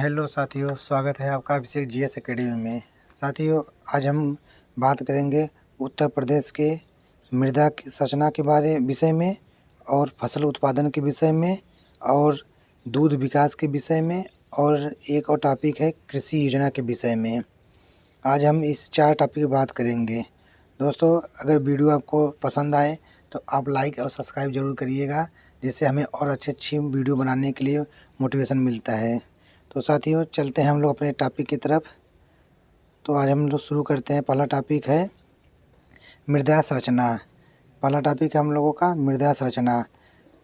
Hello साथियों, स्वागत है आपका अभिषेक जीएस एकेडमी में। साथियों, आज हम बात करेंगे उत्तर प्रदेश के मृदा की संरचना के विषय में और फसल उत्पादन के विषय में और दूध विकास के विषय में और एक और टॉपिक है कृषि योजना के विषय में। आज हम इस 4 टॉपिक की बात करेंगे। दोस्तों, अगर वीडियो आपको पसंद आए तो आप लाइक और सब्सक्राइब ज़रूर करिएगा, जिससे हमें और अच्छी वीडियो बनाने के लिए मोटिवेशन मिलता है। तो साथियों, चलते हैं हम लोग अपने टॉपिक की तरफ। तो आज हम लोग शुरू करते हैं। पहला टॉपिक है मृदा संरचना। पहला टॉपिक है हम लोगों का मृदा संरचना।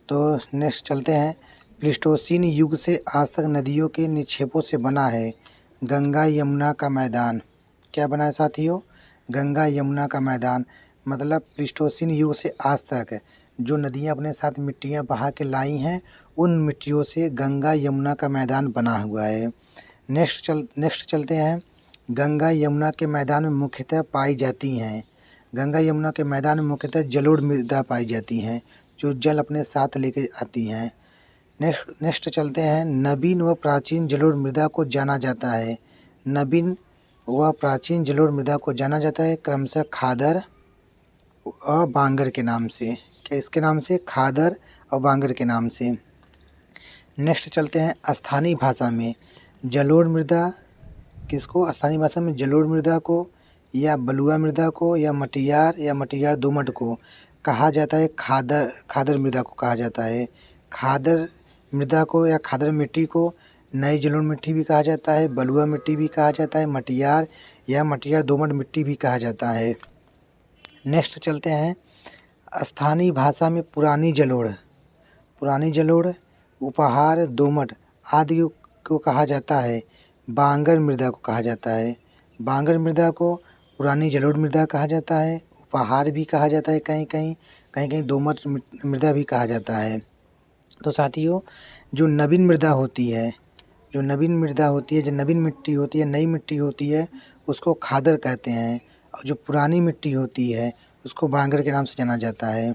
तो नेक्स्ट चलते हैं। प्लीस्टोसीन युग से आज तक नदियों के निक्षेपों से बना है गंगा यमुना का मैदान। क्या बना है साथियों? गंगा यमुना का मैदान। मतलब प्लीस्टोसीन युग से आज तक जो नदियाँ अपने साथ मिट्टियाँ बहा के लाई हैं, उन मिट्टियों से गंगा यमुना का मैदान बना हुआ है। नेक्स्ट चलते हैं। गंगा यमुना के मैदान में मुख्यतः पाई जाती हैं। गंगा यमुना के मैदान में मुख्यतः जलोढ़ मृदा पाई जाती हैं, जो जल अपने साथ लेके आती हैं। नेक्स्ट चलते हैं। नवीन व प्राचीन जलोढ़ मृदा को जाना जाता है। नवीन व प्राचीन जलोढ़ मृदा को जाना जाता है क्रमशः खादर और बांगर के नाम से। क्या इसके नाम से? खादर और बांगर के नाम से। नेक्स्ट चलते हैं। स्थानीय भाषा में जलोढ़ मृदा किसको? स्थानीय भाषा में जलोढ़ मृदा को या बलुआ मृदा को या मटियार दोमट को कहा जाता है खादर मृदा को कहा जाता है। खादर मृदा को या खादर मिट्टी को नई जलोढ़ मिट्टी भी कहा जाता है, बलुआ मिट्टी भी कहा जाता है, मटियार दोमट मिट्टी भी कहा जाता है। नेक्स्ट चलते हैं। स्थानीय भाषा में पुरानी जलोढ़, उपहार, दोमट आदि को कहा जाता है बांगर मृदा को कहा जाता है। बांगर मृदा को पुरानी जलोढ़ मृदा कहा जाता है, उपहार भी कहा जाता है, कहीं दोमट मृदा भी कहा जाता है। तो साथियों, जो नवीन नवीन मिट्टी होती है, नई मिट्टी होती है, उसको खादर कहते हैं, और जो पुरानी मिट्टी होती है उसको बांगर के नाम से जाना जाता है।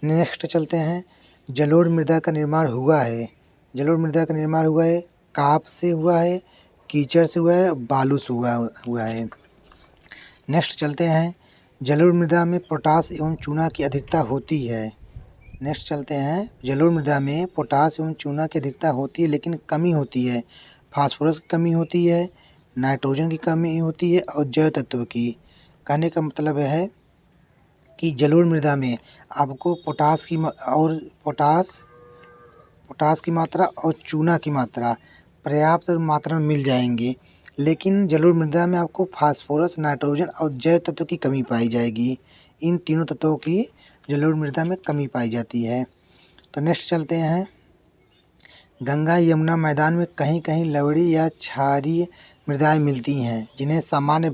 नेक्स्ट चलते हैं। जलोढ़ मृदा का निर्माण हुआ है काप से हुआ है, कीचड़ से हुआ है, बालू से हुआ है। नेक्स्ट चलते हैं। जलोढ़ मृदा में पोटास एवं चूना की अधिकता होती है। नेक्स्ट चलते हैं। जलोढ़ मृदा में पोटास एवं चूना की अधिकता होती है, लेकिन कमी होती है। फास्फोरस की कमी होती है, नाइट्रोजन की कमी होती है और जैव तत्व की। कहने का मतलब है कि जलोढ़ मृदा में आपको पोटास की मात्रा और चूना की मात्रा पर्याप्त मात्रा में मिल जाएंगे, लेकिन जलोढ़ मृदा में आपको फास्फोरस, नाइट्रोजन और जैव तत्व की कमी पाई जाएगी। इन तीनों तत्वों की जलोढ़ मृदा में कमी पाई जाती है। तो नेक्स्ट चलते हैं। गंगा यमुना मैदान में कहीं कहीं लवड़ी या क्षारीय मृदाएं मिलती हैं, जिन्हें सामान्य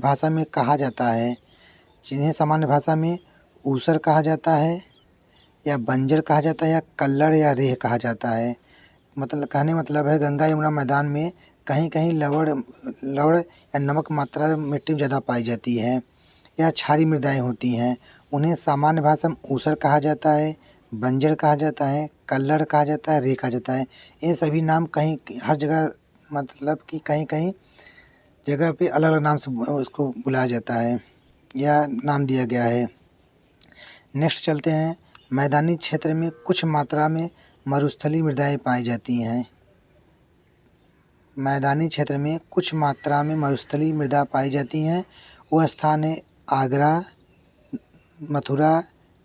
भाषा में ऊसर कहा जाता है, या बंजर कहा जाता है, या कल्लड़ या रेह कहा जाता है। मतलब है गंगा यमुना मैदान में कहीं कहीं लवड़ या नमक मात्रा मिट्टी में ज़्यादा पाई जाती है, या क्षारीय मृदाएं होती हैं। उन्हें सामान्य भाषा में ऊसर कहा जाता है, बंजर कहा जाता है, कल्लड़ कहा जाता है, रेह कहा जाता है। ये सभी नाम कहीं हर जगह, मतलब कि कहीं कहीं जगह पे अलग अलग नाम से उसको बुलाया जाता है या नाम दिया गया है। नेक्स्ट चलते हैं। मैदानी क्षेत्र में कुछ मात्रा में मरुस्थलीय मृदाएं पाई जाती हैं। मैदानी क्षेत्र में कुछ मात्रा में मरुस्थलीय मृदा पाई जाती हैं। वह स्थान है आगरा, मथुरा,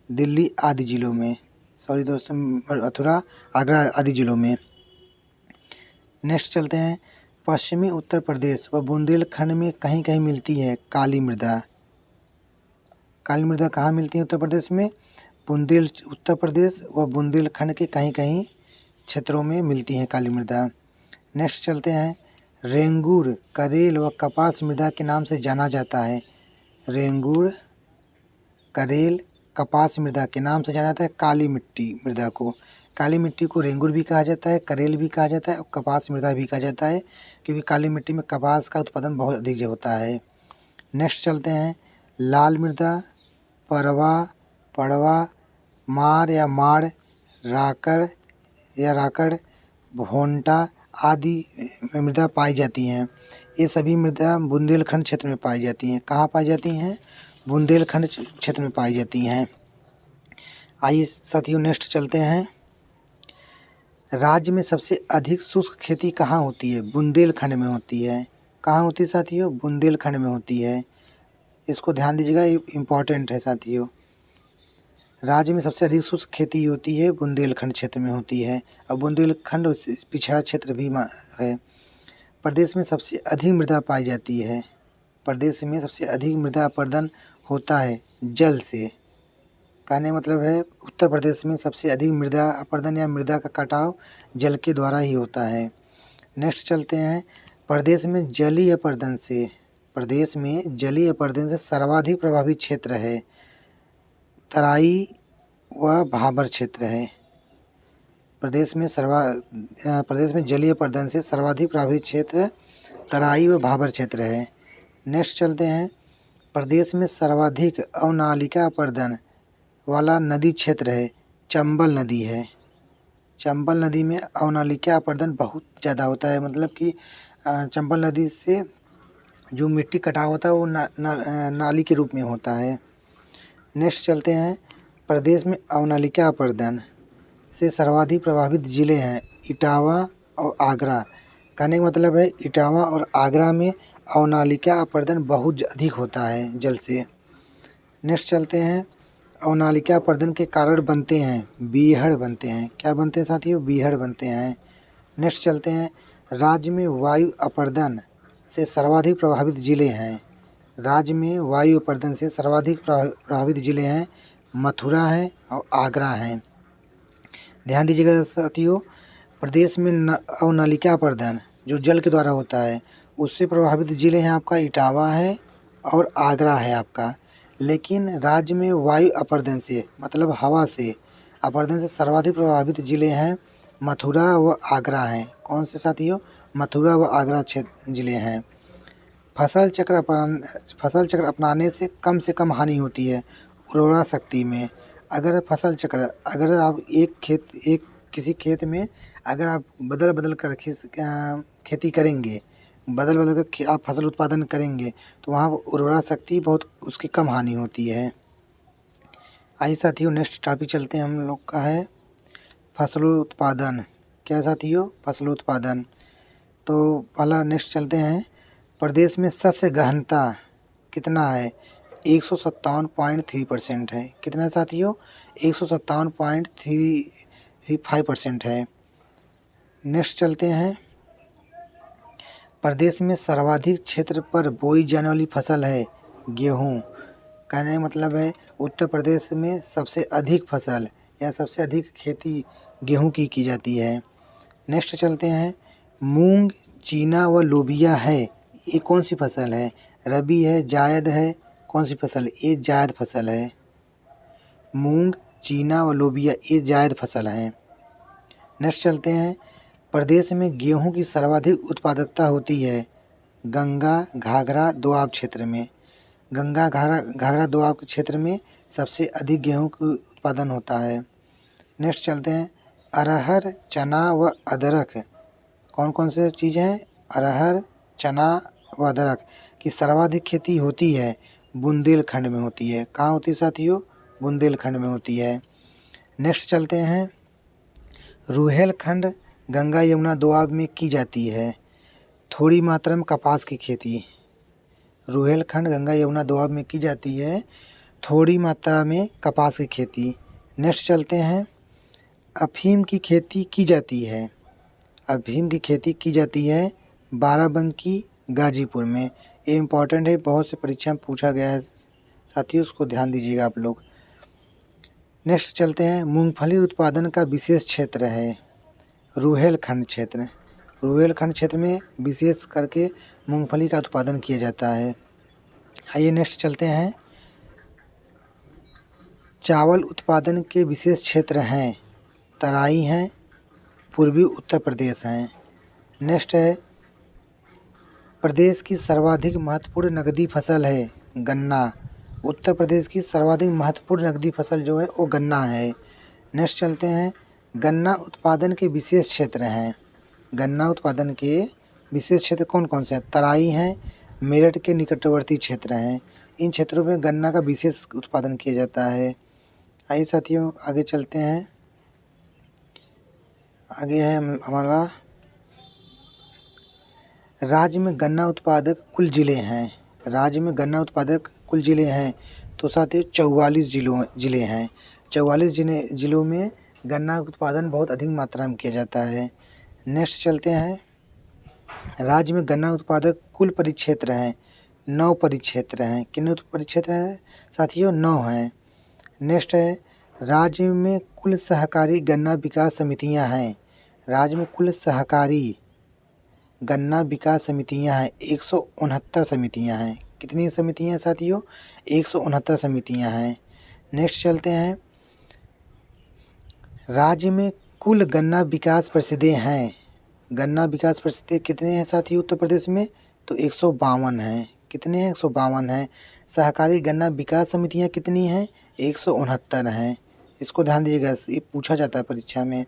दिल्ली आदि जिलों में। मथुरा, आगरा आदि जिलों में। नेक्स्ट चलते हैं। पश्चिमी उत्तर प्रदेश व बुंदेलखंड में कहीं कहीं मिलती है काली मृदा। काली मृदा कहाँ मिलती है? उत्तर प्रदेश में उत्तर प्रदेश व बुंदेलखंड के कहीं कहीं क्षेत्रों में मिलती है काली मृदा। नेक्स्ट चलते हैं। रेंगूर, करेल व कपास मृदा के नाम से जाना जाता है। रेंगूर, करेल, कपास मृदा के नाम से जाना जाता है काली मृदा को। काली मिट्टी को रेंगूर भी कहा जाता है, करेल भी कहा जाता है और कपास मृदा भी कहा जाता है, क्योंकि काली मिट्टी में कपास का उत्पादन बहुत अधिक होता है। नेक्स्ट चलते हैं। लाल मृदा, पड़वा, मार या माड़, राकड़, भोंटा आदि मृदा पाई जाती हैं। ये सभी मृदा बुंदेलखंड क्षेत्र में पाई जाती हैं। कहाँ पाई जाती हैं? बुंदेलखंड क्षेत्र में पाई जाती हैं। आइए साथियों नेक्स्ट चलते हैं। राज्य में सबसे अधिक शुष्क खेती कहाँ होती है? बुंदेलखंड में होती है। कहाँ होती है साथियों? बुंदेलखंड में होती है। इसको ध्यान दीजिएगा, ये इम्पॉर्टेंट है साथियों। राज्य में सबसे अधिक शुष्क खेती होती है बुंदेलखंड क्षेत्र में होती है, और बुंदेलखंड पिछड़ा क्षेत्र भी है। प्रदेश में सबसे अधिक मृदा पाई जाती है। प्रदेश में सबसे अधिक मृदा अपरदन होता है जल से। कहने मतलब है उत्तर प्रदेश में सबसे अधिक मृदा अपरदन या मृदा का कटाव जल के द्वारा ही होता है। नेक्स्ट चलते हैं। प्रदेश में जलीय अपरदन से सर्वाधिक प्रभावित क्षेत्र है तराई व भाबर क्षेत्र है। प्रदेश में जलीय अपरदन से सर्वाधिक प्रभावित क्षेत्र तराई व भाबर क्षेत्र है। नेक्स्ट चलते हैं। प्रदेश में सर्वाधिक अवनालिका अपरदन वाला नदी क्षेत्र है चंबल नदी है। चंबल नदी में अवनालिका अपरदन बहुत ज़्यादा होता है, मतलब कि चंबल नदी से जो मिट्टी कटाव होता है वो नाली के रूप में होता है। नेक्स्ट चलते हैं। प्रदेश में अवनालिका अपरदन से सर्वाधिक प्रभावित ज़िले हैं इटावा और आगरा। कहने का मतलब है इटावा और आगरा में अवनालिका अपरदन बहुत अधिक होता है जल से। नेक्स्ट चलते हैं। अवनालिका अपरदन के कारण बनते हैं बीहड़ बनते हैं। क्या बनते हैं साथियों? बीहड़ बनते हैं। नेक्स्ट चलते हैं। राज्य में वायु अपरदन से सर्वाधिक प्रभावित ज़िले हैं। राज्य में वायु अपरदन से सर्वाधिक प्रभावित ज़िले हैं मथुरा है और आगरा हैं। ध्यान दीजिएगा साथियों, प्रदेश में अवनालिका अपरदन जो जल के द्वारा होता है उससे प्रभावित ज़िले हैं आपका इटावा है और आगरा है आपका। लेकिन राज्य में वायु अपरदन से मतलब हवा से अपरदन से सर्वाधिक प्रभावित ज़िले हैं मथुरा व आगरा हैं। कौन से साथियों? मथुरा व आगरा क्षेत्र ज़िले हैं। फसल चक्र अपनाने से कम हानि होती है उर्वरा शक्ति में। अगर आप किसी खेत में अगर आप बदल कर खेती करेंगे, बदल कर आप फसल उत्पादन करेंगे तो वहाँ उर्वरा शक्ति बहुत उसकी कम हानि होती है। आइए साथियों नेक्स्ट टॉपिक चलते हैं। हम लोग का है फसलों उत्पादन। क्या साथियों? फसलों उत्पादन। तो पहला नेक्स्ट चलते हैं। प्रदेश में शस्य गहनता कितना है? 157.3% है। कितना है साथियों? 157.35% है। नेक्स्ट चलते हैं। प्रदेश में सर्वाधिक क्षेत्र पर बोई जाने वाली फसल है गेहूँ। कहने का मतलब है उत्तर प्रदेश में सबसे अधिक फसल या सबसे अधिक खेती गेहूँ की जाती है। नेक्स्ट चलते हैं। मूंग, चीना व लोबिया है, ये कौन सी फसल है? रबी है, जायद है, कौन सी फसल है? ये जायद फसल है। मूंग, चीना व लोबिया ये जायद फसल है। नेक्स्ट चलते हैं। प्रदेश में गेहूं की सर्वाधिक उत्पादकता होती है गंगा घाघरा दोआब क्षेत्र में। गंगा घाघरा दोआब के क्षेत्र में सबसे अधिक गेहूं का उत्पादन होता है। नेक्स्ट चलते हैं। अरहर, चना व अदरक कौन कौन से चीज़ें हैं? अरहर, चना व अदरक की सर्वाधिक खेती होती है बुंदेलखंड में होती है। कहाँ होती है साथियों? बुंदेलखंड में होती है। नेक्स्ट चलते हैं। रुहेलखंड गंगा यमुना दोआब में की जाती है थोड़ी मात्रा में कपास की खेती। रुहेलखंड गंगा यमुना दोआब में की जाती है थोड़ी मात्रा में कपास की खेती। नेक्स्ट चलते हैं। अफीम की खेती की जाती है। अफीम की खेती की जाती है बाराबंकी गाजीपुर में। ये इम्पॉर्टेंट है, बहुत से परीक्षा में पूछा गया है साथियों, उसको ध्यान दीजिएगा आप लोग। नेक्स्ट चलते हैं। मूंगफली उत्पादन का विशेष क्षेत्र है रुहेलखंड क्षेत्र। रुहेलखंड क्षेत्र में विशेष करके मूंगफली का उत्पादन किया जाता है। आइए नेक्स्ट चलते हैं। चावल उत्पादन के विशेष क्षेत्र हैं तराई हैं, पूर्वी उत्तर प्रदेश हैं। नेक्स्ट है। प्रदेश की सर्वाधिक महत्वपूर्ण नकदी फसल है गन्ना। उत्तर प्रदेश की सर्वाधिक महत्वपूर्ण नकदी फसल जो है वो गन्ना है। नेक्स्ट चलते हैं। गन्ना उत्पादन के विशेष क्षेत्र हैं गन्ना उत्पादन के विशेष क्षेत्र कौन कौन से हैं? तराई हैं, मेरठ के निकटवर्ती क्षेत्र हैं। इन क्षेत्रों में गन्ना का विशेष उत्पादन किया जाता है। आइए साथियों आगे चलते हैं। आगे है हमारा राज्य में गन्ना उत्पादक कुल जिले हैं। राज्य में गन्ना उत्पादक कुल जिले हैं तो साथियों 44 जिले हैं। 44 जिलों में गन्ना उत्पादन बहुत अधिक मात्रा में किया जाता है। नेक्स्ट चलते हैं। राज्य में गन्ना उत्पादक कुल परिक्षेत्र हैं 9 परिक्षेत्र हैं। कितने परिक्षेत्र हैं साथियों? 9 हैं। नेक्स्ट है राज्य में कुल सहकारी गन्ना विकास समितियां हैं। राज्य में कुल सहकारी गन्ना विकास समितियां हैं 169 समितियां हैं। कितनी समितियां हैं साथियों? 169 समितियां हैं। नेक्स्ट चलते हैं। राज्य में कुल गन्ना विकास परिषदें हैं। गन्ना विकास परिषदें कितने हैं साथियों उत्तर प्रदेश में? तो 152 हैं। कितने हैं? 152 हैं। सहकारी गन्ना विकास समितियां कितनी हैं? 169 हैं। इसको ध्यान दीजिएगा, ये पूछा जाता है परीक्षा में।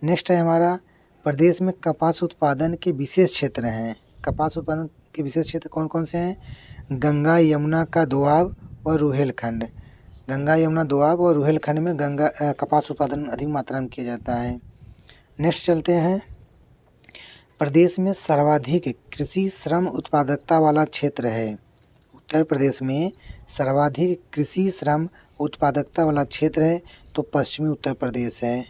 नेक्स्ट है हमारा प्रदेश में कपास उत्पादन के विशेष क्षेत्र हैं। कपास उत्पादन के विशेष क्षेत्र कौन कौन से हैं? गंगा यमुना का दोआब व रुहेलखंड। गंगा यमुना दोआब और रुहेलखंड में कपास उत्पादन अधिक मात्रा में किया जाता है। नेक्स्ट चलते हैं। प्रदेश में सर्वाधिक कृषि श्रम उत्पादकता वाला क्षेत्र है। उत्तर प्रदेश में सर्वाधिक कृषि श्रम उत्पादकता वाला क्षेत्र है तो पश्चिमी उत्तर प्रदेश है।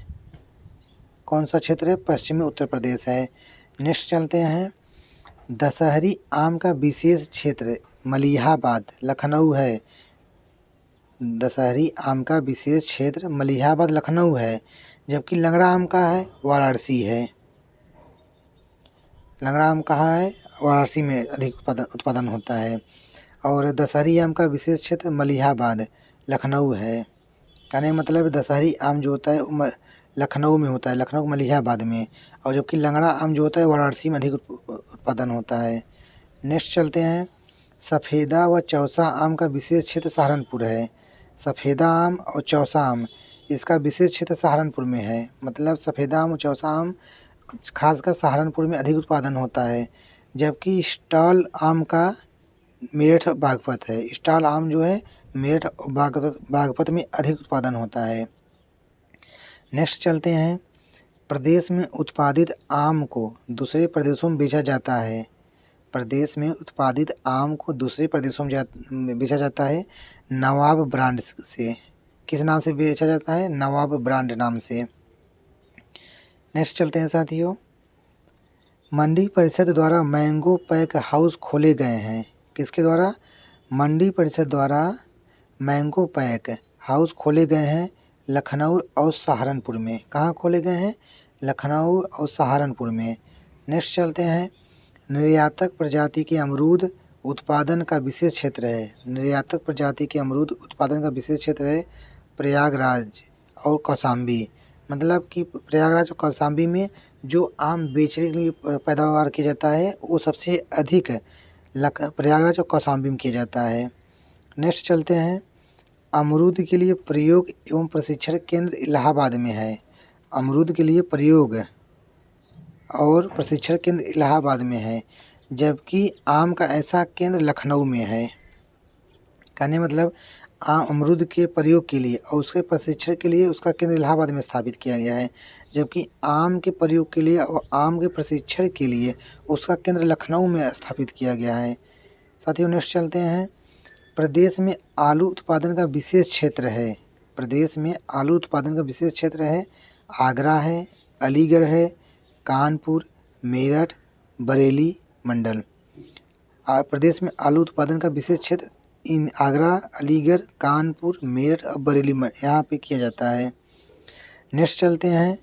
कौन सा क्षेत्र है? पश्चिमी उत्तर प्रदेश है। नेक्स्ट चलते हैं। दशहरी आम का विशेष क्षेत्र मलिहाबाद लखनऊ है। दशहरी आम का विशेष क्षेत्र मलिहाबाद लखनऊ है, जबकि लंगड़ा आम का है वाराणसी है। लंगड़ा आम कहाँ है? वाराणसी में अधिक उत्पादन होता है। और दशहरी आम का विशेष क्षेत्र मलिहाबाद लखनऊ है। कहने मतलब दशहरी आम जो होता है वो लखनऊ में होता है, लखनऊ मलिहाबाद में, और जबकि लंगड़ा आम जो होता है वाराणसी में अधिक उत्पादन होता है। नेक्स्ट चलते हैं। सफ़ेदा व चौसा आम का विशेष क्षेत्र सहारनपुर है। सफ़ेदा आम और चौसा आम इसका विशेष क्षेत्र सहारनपुर में है। मतलब सफ़ेदा आम और चौसा आम खासकर सहारनपुर में अधिक उत्पादन होता है, जबकि स्टॉल आम का मेरठ बागपत है। स्टॉल आम जो है मेरठ बागपत में अधिक उत्पादन होता है। नेक्स्ट चलते हैं। प्रदेश में उत्पादित आम को दूसरे प्रदेशों में बेचा जाता है। प्रदेश में उत्पादित आम को दूसरे प्रदेशों में बेचा जाता है नवाब ब्रांड से। किस नाम से बेचा जाता है? नवाब ब्रांड नाम से। नेक्स्ट चलते हैं साथियों। मंडी परिषद द्वारा मैंगो पैक हाउस खोले गए हैं। किसके द्वारा? मंडी परिषद द्वारा मैंगो पैक हाउस खोले गए हैं लखनऊ और सहारनपुर में। कहाँ खोले गए हैं? लखनऊ और सहारनपुर में। नेक्स्ट चलते हैं। निर्यातक प्रजाति के अमरूद उत्पादन का विशेष क्षेत्र है। निर्यातक प्रजाति के अमरूद उत्पादन का विशेष क्षेत्र है प्रयागराज और कौशाम्बी। मतलब कि प्रयागराज और कौशाम्बी में जो आम बेचने के लिए पैदावार किया जाता है वो सबसे अधिक प्रयागराज और कौशाम्बी में किया जाता है। नेक्स्ट चलते हैं। अमरूद के लिए प्रयोग एवं प्रशिक्षण केंद्र इलाहाबाद में है। अमरूद के लिए प्रयोग और प्रशिक्षण केंद्र इलाहाबाद में है, जबकि आम का ऐसा केंद्र लखनऊ में है। कहने मतलब अमरूद के प्रयोग के लिए और उसके प्रशिक्षण के लिए उसका केंद्र इलाहाबाद में स्थापित किया गया है, जबकि आम के प्रयोग के लिए और आम के प्रशिक्षण के लिए उसका केंद्र लखनऊ में स्थापित किया गया है। साथियों नेक्स्ट चलते हैं। प्रदेश में आलू उत्पादन का विशेष क्षेत्र है। प्रदेश में आलू उत्पादन का विशेष क्षेत्र है आगरा है, अलीगढ़ है, कानपुर, मेरठ, बरेली मंडल। प्रदेश में आलू उत्पादन का विशेष क्षेत्र इन आगरा, अलीगढ़, कानपुर, मेरठ और बरेली यहाँ पे किया जाता है। नेक्स्ट चलते हैं।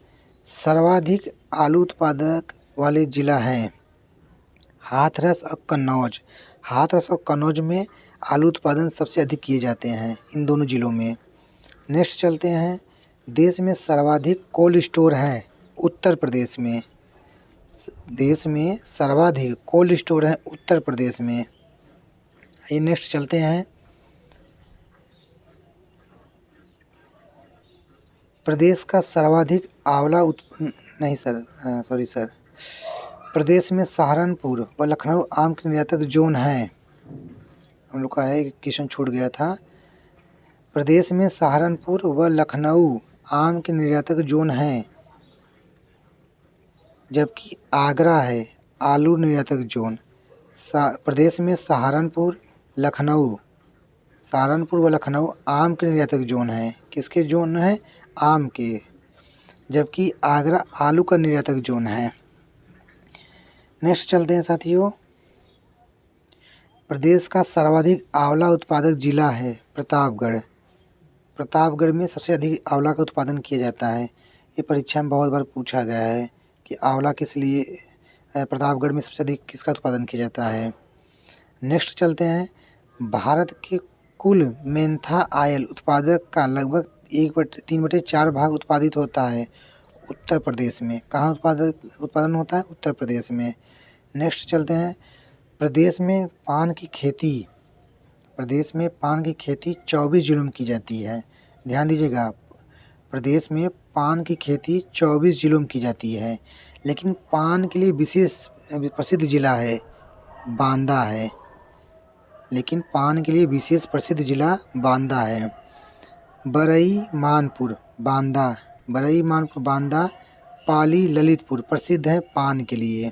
सर्वाधिक आलू उत्पादक वाले जिला हैं हाथरस और कन्नौज। हाथरस और कन्नौज में आलू उत्पादन सबसे अधिक किए जाते हैं इन दोनों ज़िलों में। नेक्स्ट चलते हैं। देश में सर्वाधिक कोल्ड स्टोर हैं उत्तर प्रदेश में। देश में सर्वाधिक कोल्ड स्टोर हैं उत्तर प्रदेश में। ये नेक्स्ट चलते हैं। प्रदेश का सर्वाधिक आंवला नहीं सर, सॉरी सर, प्रदेश में सहारनपुर व लखनऊ आम के निर्यातक जोन हैं। हम लोग का है, क्वेश्चन छूट गया था। प्रदेश में सहारनपुर व लखनऊ आम के निर्यातक जोन हैं, जबकि आगरा है आलू निर्यातक जोन। प्रदेश में सहारनपुर व लखनऊ आम के निर्यातक जोन हैं। किसके जोन हैं? आम के। जबकि आगरा आलू का निर्यातक जोन है। नेक्स्ट चलते हैं साथियों। प्रदेश का सर्वाधिक आंवला उत्पादक जिला है प्रतापगढ़। प्रतापगढ़ में सबसे अधिक आंवला का उत्पादन किया जाता है। ये परीक्षा में बहुत बार पूछा गया है कि आंवला किस लिए प्रतापगढ़ में सबसे अधिक किसका उत्पादन किया जाता है। नेक्स्ट चलते हैं। भारत के कुल मेंथा ऑयल उत्पादक का लगभग 3/4 भाग उत्पादित होता है उत्तर प्रदेश में। कहाँ उत्पादन होता है? उत्तर प्रदेश में। नेक्स्ट चलते हैं। प्रदेश में पान की खेती 24 जिलों में की जाती है। ध्यान दीजिएगा, प्रदेश में पान की खेती 24 जिलों में की जाती है, लेकिन पान के लिए विशेष प्रसिद्ध जिला है बांदा है। बरई मानपुर बांदा, पाली ललितपुर प्रसिद्ध है पान के लिए।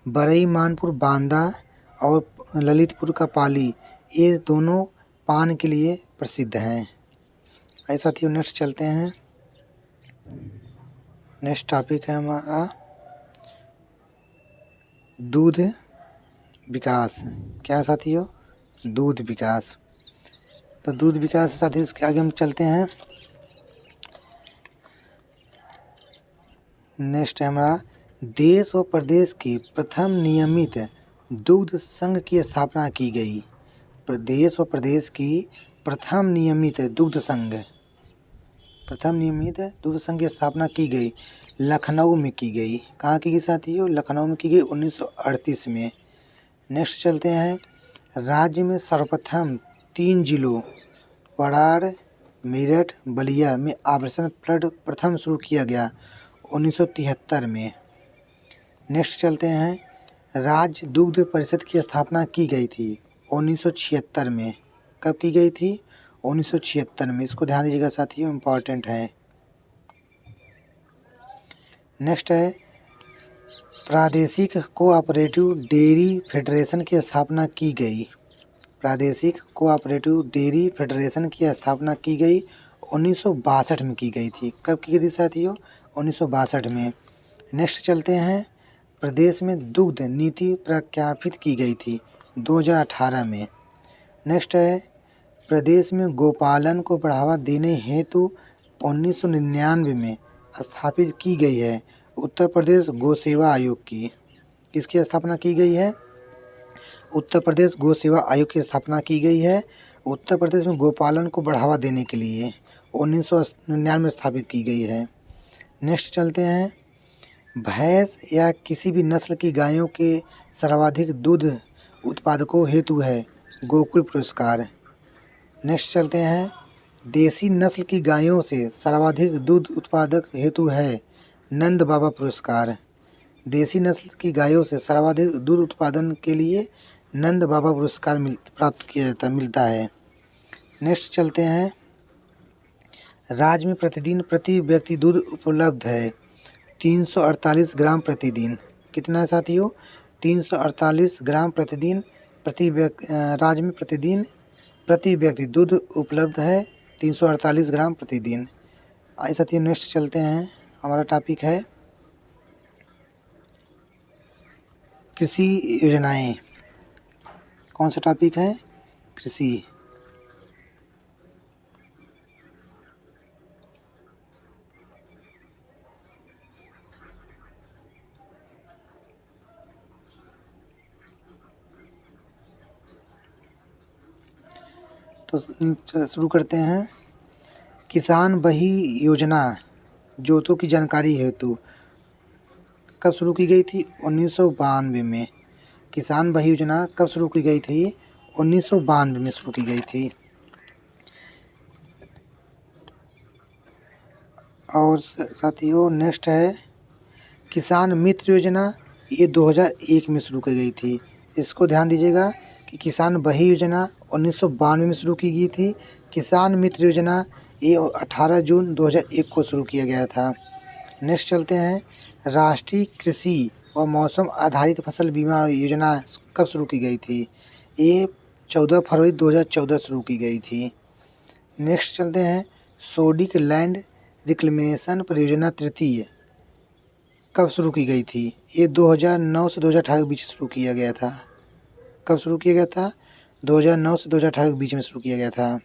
बरई मानपुर बांदा और ललितपुर का पाली, ये दोनों पान के लिए प्रसिद्ध हैं। ऐसा साथियों, नेक्स्ट चलते हैं। नेक्स्ट टॉपिक है हमारा दूध विकास। क्या साथियों? दूध विकास। तो दूध विकास साथियों, इसके आगे हम चलते हैं। नेक्स्ट है हमारा देश व प्रदेश के प्रथम नियमित दुग्ध संघ की स्थापना की गई। प्रदेश व प्रदेश की प्रथम नियमित दुग्ध संघ की स्थापना की गई लखनऊ में की गई। कहाँ की गई साथियों? लखनऊ में की गई 1938 में। नेक्स्ट चलते हैं। राज्य में सर्वप्रथम 3 जिलों वाराणसी, मेरठ, बलिया में आभूषण फ्लड प्रथम शुरू किया गया 1973 में। नेक्स्ट चलते हैं। राज्य दुग्ध परिषद की स्थापना की गई थी 1976 में। कब की गई थी? 1976 में। इसको ध्यान दीजिएगा साथियों, इम्पॉर्टेंट है। नेक्स्ट है प्रादेशिक कोऑपरेटिव डेयरी फेडरेशन की स्थापना की गई। प्रादेशिक कोऑपरेटिव डेयरी फेडरेशन की स्थापना की गई 1962 में की गई थी। कब की गई थी साथियों? 1962 में। नेक्स्ट चलते हैं। प्रदेश में दुग्ध नीति प्रख्यापित की गई थी 2018 में। नेक्स्ट है प्रदेश में गोपालन को बढ़ावा देने हेतु 1999 में स्थापित की गई है उत्तर प्रदेश गौ सेवा आयोग की। किसकी स्थापना की गई है? उत्तर प्रदेश गौ सेवा आयोग की स्थापना की गई है उत्तर प्रदेश में गोपालन को बढ़ावा देने के लिए 1999 में स्थापित की गई है। नेक्स्ट चलते हैं। भैंस या किसी भी नस्ल की गायों के सर्वाधिक दूध उत्पादकों हेतु है गोकुल पुरस्कार। नेक्स्ट चलते हैं। देसी नस्ल की गायों से सर्वाधिक दूध उत्पादक हेतु है नंद बाबा पुरस्कार। देसी नस्ल की गायों से सर्वाधिक दूध उत्पादन के लिए नंद बाबा पुरस्कार मिलता है। नेक्स्ट चलते हैं। राज्य में प्रतिदिन प्रति व्यक्ति दूध उपलब्ध है 348 ग्राम प्रतिदिन। कितना है साथियों? 348 ग्राम प्रतिदिन राज्य में प्रतिदिन प्रति व्यक्ति दूध उपलब्ध है 348 ग्राम प्रतिदिन। आइए साथियों, नेक्स्ट चलते हैं। हमारा टॉपिक है कृषि योजनाएं। कौन सा टॉपिक है? कृषि। तो शुरू करते हैं। किसान बही योजना जोतों की जानकारी हेतु कब शुरू की गई थी? 1992 में। किसान बही योजना कब शुरू की गई थी? 1992 में शुरू की गई थी। और साथियों, नेक्स्ट है किसान मित्र योजना ये 2001 में शुरू की गई थी। इसको ध्यान दीजिएगा कि किसान बही योजना 1992 में शुरू की गई थी। किसान मित्र योजना ये 18 जून 2001 को शुरू किया गया था। नेक्स्ट चलते हैं, राष्ट्रीय कृषि और मौसम आधारित फसल बीमा योजना कब शुरू की गई थी? ये 14 फरवरी 2014 शुरू की गई थी। नेक्स्ट चलते हैं, सोडिक लैंड रिक्लेमेशन परियोजना तृतीय कब शुरू की गई थी? ये 2009 से 2018 के बीच शुरू किया गया था। कब शुरू किया गया था? 2009 से 2018 के बीच में शुरू किया गया था,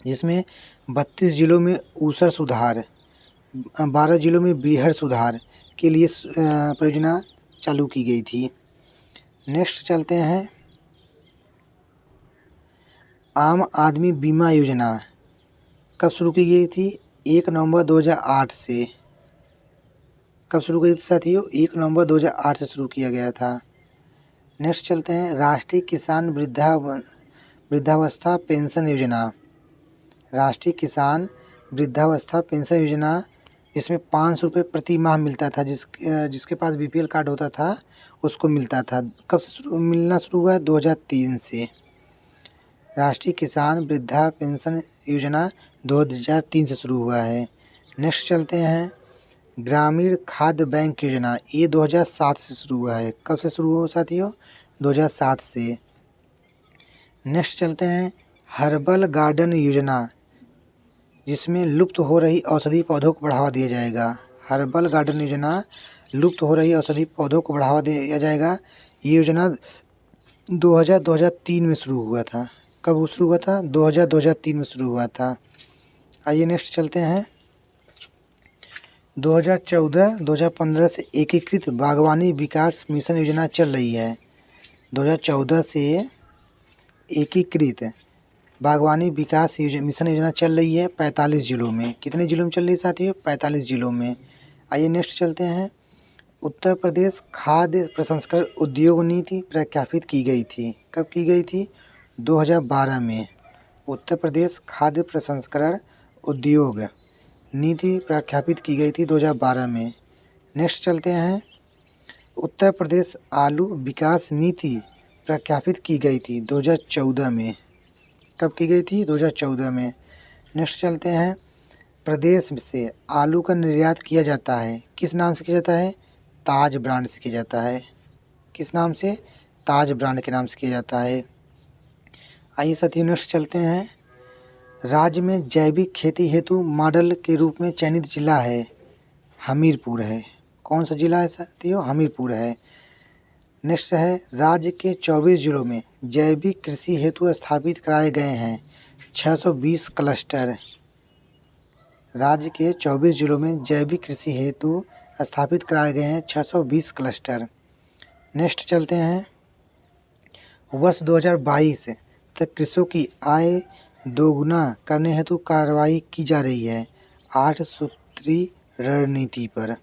जिसमें 32 जिलों में ऊसर सुधार, 12 जिलों में बीहड़ सुधार के लिए परियोजना चालू की गई थी। नेक्स्ट चलते हैं, आम आदमी बीमा योजना कब शुरू की गई थी? 1 नवंबर 2008 से। कब शुरू की गई थी साथियों? 1 नवंबर 2008 से शुरू किया गया था। नेक्स्ट चलते हैं, राष्ट्रीय किसान वृद्धावस्था पेंशन योजना। राष्ट्रीय किसान वृद्धावस्था पेंशन योजना, इसमें 500 रुपये प्रति माह मिलता था। जिसके पास बीपीएल कार्ड होता था उसको मिलता था। कब से मिलना शुरू हुआ है? 2003 से। राष्ट्रीय किसान वृद्धा पेंशन योजना 2003 से शुरू हुआ है। नेक्स्ट चलते हैं, ग्रामीण खाद्य बैंक योजना, ये 2007 से शुरू हुआ है। कब से शुरू हुआ साथियों? 2007 से। नेक्स्ट चलते हैं, हर्बल गार्डन योजना, जिसमें लुप्त हो रही औषधि पौधों को बढ़ावा दिया जाएगा। हर्बल गार्डन योजना, लुप्त हो रही औषधि पौधों को बढ़ावा दिया जाएगा। ये योजना 2003 में शुरू हुआ था। कब शुरू हुआ था? 2003 में शुरू हुआ था। आइए नेक्स्ट चलते हैं, 2014-2015 से एकीकृत बागवानी विकास मिशन योजना चल रही है। 2014 से एकीकृत बागवानी विकास मिशन योजना चल रही है 45 जिलों में। कितने जिलों में चल रही है साथियों? 45 जिलों में। आइए नेक्स्ट चलते हैं, उत्तर प्रदेश खाद्य प्रसंस्करण उद्योग नीति प्रख्यापित की गई थी। कब की गई थी? 2012 में। उत्तर प्रदेश खाद्य प्रसंस्करण उद्योग नीति प्रख्यापित की गई थी 2012 में। नेक्स्ट चलते हैं, उत्तर प्रदेश आलू विकास नीति प्रख्यापित की गई थी 2014 में। कब की गई थी? 2014 में। नेक्स्ट चलते हैं, प्रदेश से आलू का निर्यात किया जाता है। किस नाम से किया जाता है? ताज ब्रांड से किया जाता है। किस नाम से? ताज ब्रांड के नाम से किया जाता है। आइए साथियों नेक्स्ट चलते हैं, राज्य में जैविक खेती हेतु मॉडल के रूप में चयनित जिला है हमीरपुर है। कौन सा जिला है साथियों? हमीरपुर है। नेक्स्ट है, राज्य के 24 जिलों में जैविक कृषि हेतु स्थापित कराए गए हैं 620 क्लस्टर। राज्य के 24 जिलों में जैविक कृषि हेतु स्थापित कराए गए हैं 620 क्लस्टर। नेक्स्ट चलते हैं, वर्ष 2022 तक कृषकों की आय दोगुना करने हेतु कार्रवाई की जा रही है 8 सूत्री रणनीति पर।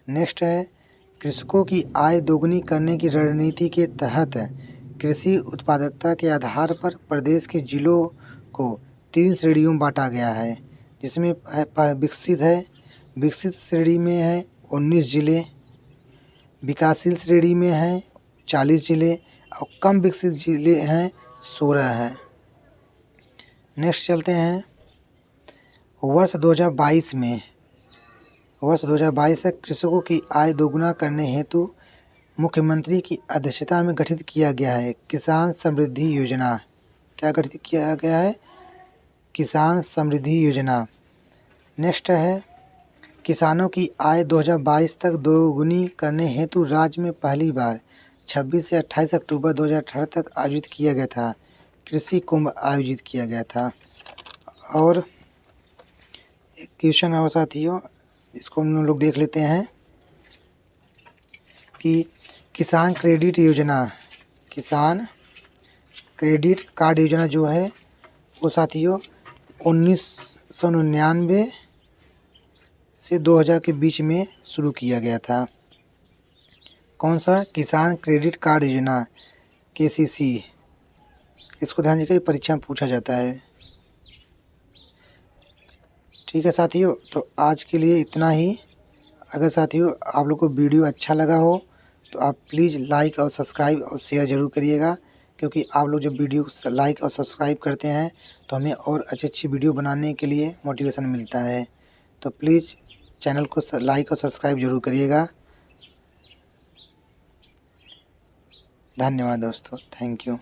नेक्स्ट है, कृषकों की आय दोगुनी करने की रणनीति के तहत कृषि उत्पादकता के आधार पर प्रदेश के जिलों को 3 श्रेणियों में बांटा गया है, जिसमें विकसित श्रेणी में है 19 जिले, विकासशील श्रेणी में है 40 जिले और कम विकसित जिले हैं 16 है। नेक्स्ट चलते हैं, वर्ष 2022 तक कृषकों की आय दोगुना करने हेतु मुख्यमंत्री की अध्यक्षता में गठित किया गया है किसान समृद्धि योजना। क्या गठित किया गया है? किसान समृद्धि योजना। नेक्स्ट है, किसानों की आय 2022 तक दोगुनी करने हेतु राज्य में पहली बार 26 से 28 अक्टूबर 2018 तक आयोजित किया गया था कृषि कुंभ आयोजित किया गया था। और एक क्वेश्चन है साथियों, इसको हम लोग देख लेते हैं कि किसान क्रेडिट कार्ड योजना जो है वो साथियों 1999 से 2000 के बीच में शुरू किया गया था। कौन सा? किसान क्रेडिट कार्ड योजना, KCC। इसको ध्यान रखिए, परीक्षा में पूछा जाता है। ठीक है साथियों, तो आज के लिए इतना ही। अगर साथियों आप लोग को वीडियो अच्छा लगा हो तो आप प्लीज़ लाइक और सब्सक्राइब और शेयर ज़रूर करिएगा, क्योंकि आप लोग जब वीडियो लाइक और सब्सक्राइब करते हैं तो हमें और अच्छी वीडियो बनाने के लिए मोटिवेशन मिलता है। तो प्लीज़ चैनल को लाइक और सब्सक्राइब ज़रूर करिएगा। धन्यवाद दोस्तों, थैंक यू।